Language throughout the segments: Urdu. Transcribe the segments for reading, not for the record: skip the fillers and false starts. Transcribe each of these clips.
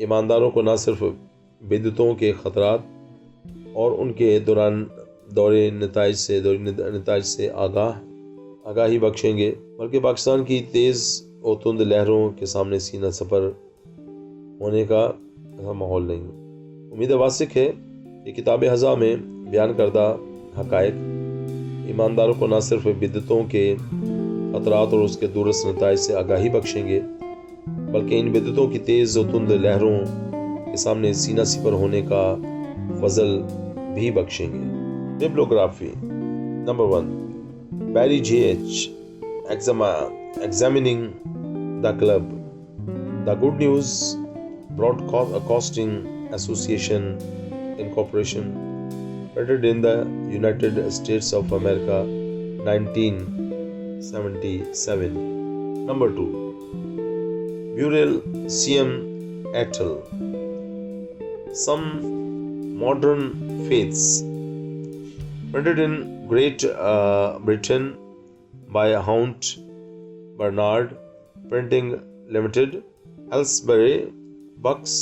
ایمانداروں کو نہ صرف بدعتوں کے خطرات اور ان کے دوری نتائج سے آگاہی بخشیں گے، بلکہ پاکستان کی تیز و تند لہروں کے سامنے سینہ سپر ہونے کا ایسا ماحول نہیں۔ امید واثق ہے کہ کتاب ھذا میں بیان کردہ حقائق ایمانداروں کو نہ صرف بدعتوں کے خطرات اور اس کے دورس نتائج سے آگاہی بخشیں گے، بلکہ ان بدعتوں کی تیز و تند لہروں کے سامنے سینہ سپر ہونے کا فضل بھی بخشیں گے۔ Bibliography number 1، Berry J H, examining the club, the good news broadcasting association incorporation, printed in the United States of America, 1977. Number 2, Burial CM Ethel, Some Modern Faiths, printed in Great Britain by Hount Bernard Printing Limited, Aylesbury, Bucks,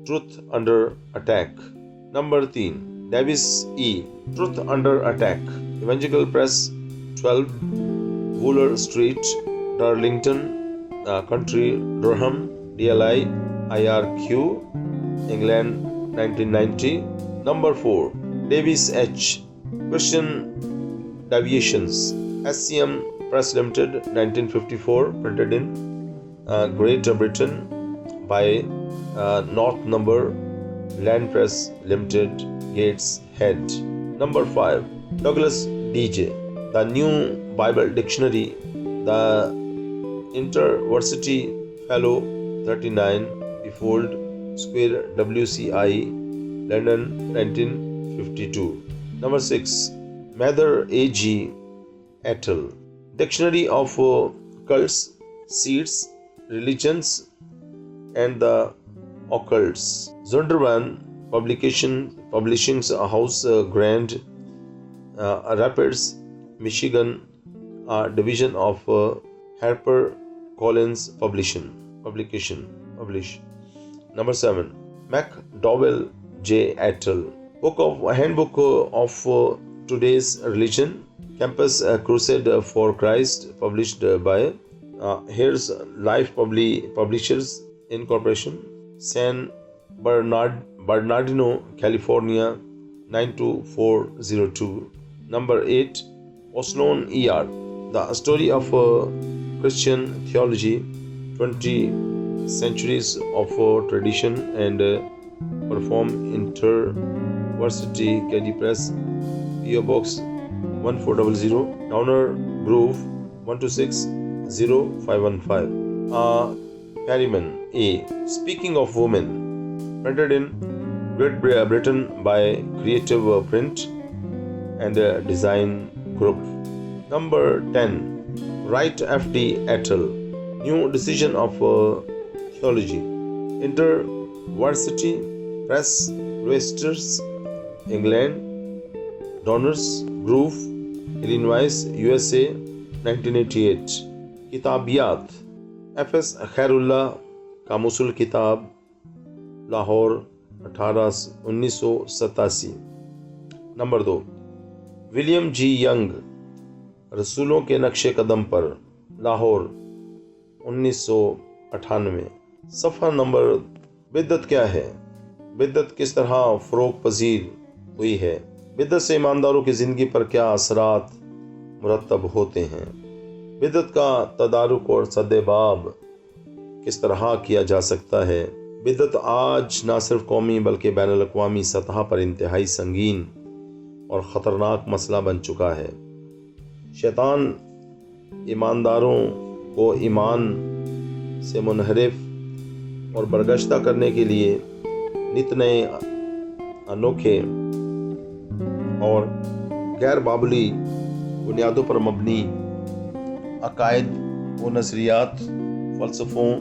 Truth Under Attack. Number 3, Davis E. Truth Under Attack, Evangelical Press, 12 Wooler Street, Darlington, Country, Durham, DLI, IRQ, England, 1990. Number 4, Davis H. Christian Deviations, SCM Press Limited, 1954, printed in Great Britain by North Number Land Press Limited, Gateshead. Number 5, Douglas DJ, The New Bible Dictionary, The InterVarsity Fellow, 39, Befold Square, WCI, London, 1952. Number 6, Mather A.G. Ethel, Dictionary of Cults, Seeds, Religions, and the Occults, Zondervan Publishing House, Grand Rapids, Michigan, division of Harper Collins Publishing. Number 7, McDowell J. Ethel, Handbook of Today's Religion, Campus Crusade for Christ, published by Here's Life Publishers Incorporation, San Bernardino, California, 92402. Number 8, Oslon E.R., The Story of Christian Theology, 20 Centuries of Tradition and Perform, InterVarsity, KD Press, PO Box 1400, Downer Grove, 1260515. Perryman A. Speaking of Women, printed in Great Britain by Creative Print and Design Group. Number 10, Wright F.D. Ethel, New Decision of Theology, InterVarsity Press, Roosters, England, Downers Grove, Illinois, USA, 1988. Kitabiyat, F.S. Khairullah, Kamusul Kitab, Lahore 1987. Number 2, William G Young, رسولوں کے نقش قدم پر, لاہور 1998. صفحہ نمبر. بدعت کیا ہے؟ بدعت کس طرح فروغ پذیر ہوئی ہے؟ بدعت سے ایمانداروں کی زندگی پر کیا اثرات مرتب ہوتے ہیں؟ بدعت کا تدارک اور سد باب کس طرح کیا جا سکتا ہے؟ بدعت آج نہ صرف قومی بلکہ بین الاقوامی سطح پر انتہائی سنگین اور خطرناک مسئلہ بن چکا ہے۔ شیطان ایمانداروں کو ایمان سے منحرف اور برگشتہ کرنے کے لیے نت نئے انوکھے اور غیر بابلی بنیادوں پر مبنی عقائد و نظریات، فلسفوں،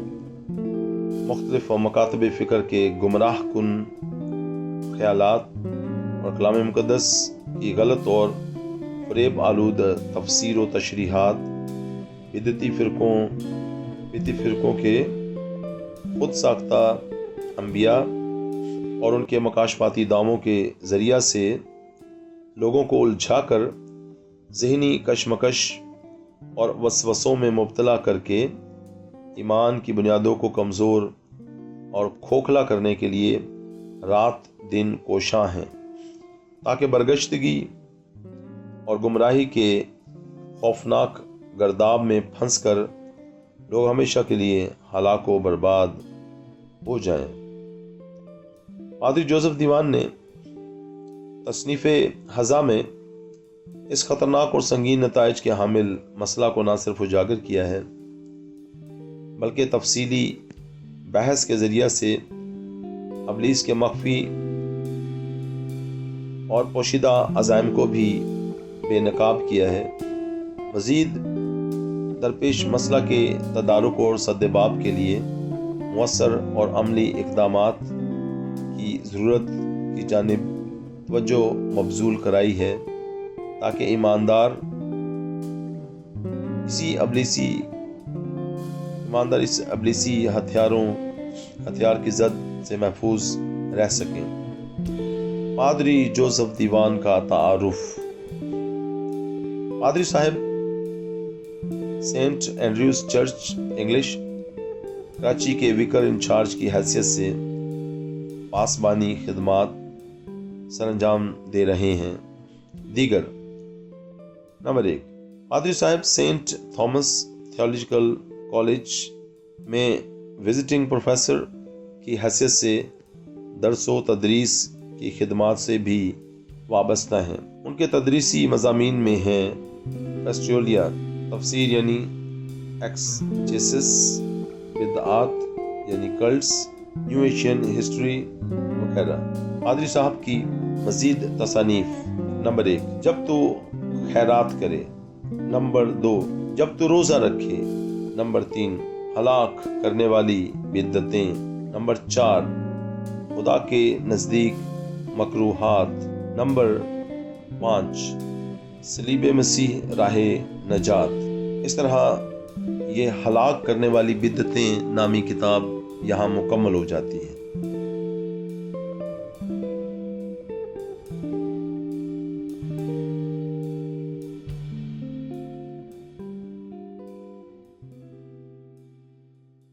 مختلف مکاتب فکر کے گمراہ کن خیالات اور کلام مقدس کی غلط اور فریب آلود تفسیر و تشریحات، بدعتی فرقوں کے خود ساختہ انبیاء اور ان کے مکاشفاتی دعووں کے ذریعہ سے لوگوں کو الجھا کر ذہنی کشمکش اور وسوسوں میں مبتلا کر کے ایمان کی بنیادوں کو کمزور اور کھوکھلا کرنے کے لیے رات دن کوشاں ہیں، تاکہ برگشتگی اور گمراہی کے خوفناک گرداب میں پھنس کر لوگ ہمیشہ کے لیے ہلاک و برباد ہو جائیں۔ پادری جوزف دیوان نے تصنیف حضا میں اس خطرناک اور سنگین نتائج کے حامل مسئلہ کو نہ صرف اجاگر کیا ہے بلکہ تفصیلی بحث کے ذریعہ سے ابلیس کے مخفی اور پوشیدہ عزائم کو بھی بے نقاب کیا ہے۔ مزید درپیش مسئلہ کے تدارک اور سدباب کے لیے مؤثر اور عملی اقدامات کی ضرورت کی جانب توجہ مبذول کرائی ہے، تاکہ ایماندار اس ابلیسی ہتھیار کی زد سے محفوظ رہ سکیں۔ پادری جوزف دیوان کا تعارف۔ پادری صاحب Saint Andrew's Church English Karachi کے وکر انچارج کی حیثیت سے پاسبانی خدمات سر انجام دے رہے ہیں۔ دیگر: نمبر 1، پادری صاحب سینٹ تھامس تھیولوجیکل کالج میں وزٹنگ پروفیسر کی حیثیت سے درس و تدریس کی خدمات سے بھی وابستہ ہیں۔ ان کے تدریسی مضامین میں ہیں پیسٹوریا، تفسیر یعنی ایکسجیسس، بدعات یعنی کلٹس، نیو ایشین ہسٹری وغیرہ۔ پادری صاحب کی مزید تصانیف: نمبر 1، جب تو خیرات کرے۔ نمبر 2، جب تو روزہ رکھے۔ نمبر 3، ہلاک کرنے والی بدعتیں۔ نمبر 4، خدا کے نزدیک مکروہات۔ نمبر 5، صلیب مسیح راہ نجات۔ اس طرح یہ ہلاک کرنے والی بدعتیں نامی کتاب یہاں مکمل ہو جاتی ہے۔